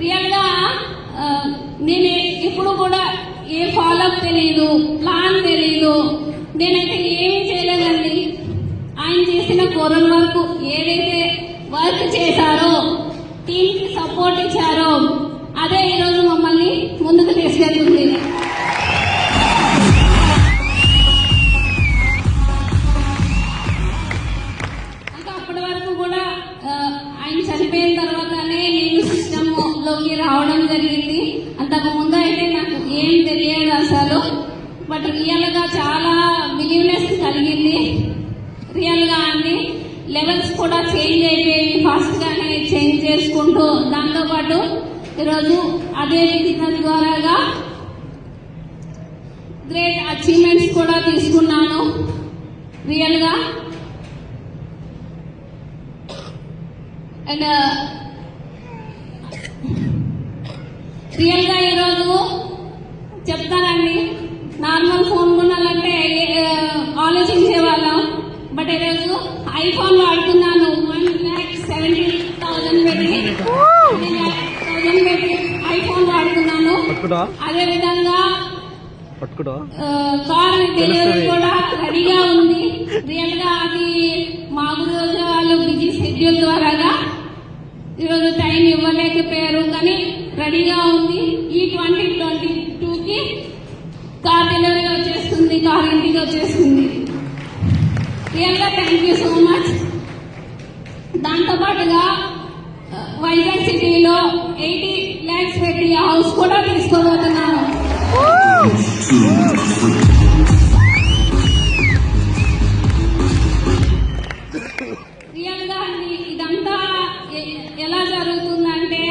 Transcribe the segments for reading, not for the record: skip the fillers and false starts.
రియల్గా నేను ఎప్పుడు కూడా ఏ ఫాలోఅప్ తెలియదు, ప్లాన్ తెలియదు, నేనైతే ఏమీ చేయలేదండి. ఆయన చేసిన కోరల్ వర్క్ ఏదైతే వర్క్ చేశారో, టీంకి సపోర్ట్ ఇచ్చారో, అదే ఈరోజు మమ్మల్ని ముందుకు తీసుకెళ్తుంది. ఇంకా అప్పటి వరకు కూడా ఆయన చనిపోయిన తర్వాతనే నేను సిస్టమ్ లోకి రావడం జరిగింది. అంతకు ముందు అయితే నాకు ఏం తెలియదు అసలు. బట్ రియల్ గా చాలా బిలీవ్నెస్ కలిగింది. రియల్ గా అన్ని లెవెల్స్ కూడా చేంజ్ అయిపోయి ఫాస్ట్ గానే చేంజ్ చేసుకుంటూ, దాంతో పాటు ఈరోజు అదే బిజినెస్ ద్వారాగా గ్రేట్ అచీవ్మెంట్స్ కూడా తీసుకున్నాను. రియల్ గా అండ్ రియల్ గా ఈరోజు చెప్తానండి, నార్మల్ ఫోన్ కొనాలంటే ఆలోచించే వాళ్ళం. బట్ ఈరోజు ఐఫోన్ వాడుతున్నాను. 1,70,000 పెట్టి ఐఫోన్ వాడుతున్నాను. అదే విధంగా కార్ డెలివరీ కూడా రెడీగా ఉంది. రియల్ గా అది మాకు రోజు వాళ్ళు బిజీ షెడ్యూల్ ద్వారాగా ఈరోజు టైం ఇవ్వలేకపోయారు, కానీ రెడీగా ఉంది. ఈ 2022కి కార్ డెలివరీ వచ్చేస్తుంది, కార్ ఇంటికి వచ్చేస్తుంది. రియల్ గా థ్యాంక్ యూ సో మచ్. దాంతో పాటుగా వైజాగ్ సిటీలో 80 lakhs పెట్టి హౌస్ కూడా తీసుకోబోతున్నాను. రియల్ గా ఇదంతా ఎలా జరుగుతుందంటే,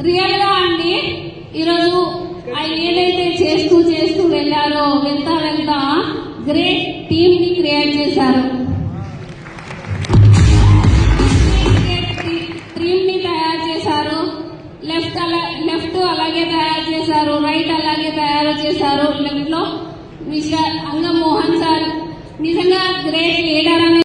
రియల్ గా అండి ఈరోజు ఆయన ఏదైతే చేస్తూ వెళ్తా గ్రేట్ టీమ్ ని క్రియేట్ చేశారు. టీమ్ ని తయారు చేశారు. లెఫ్ట్ అలాగే తయారు చేశారు, రైట్ అలాగే తయారు చేశారు. లెఫ్ట్ లో మిస్టర్ అంగమోహన్ సార్ నిజంగా గ్రేట్ లీడర్ అని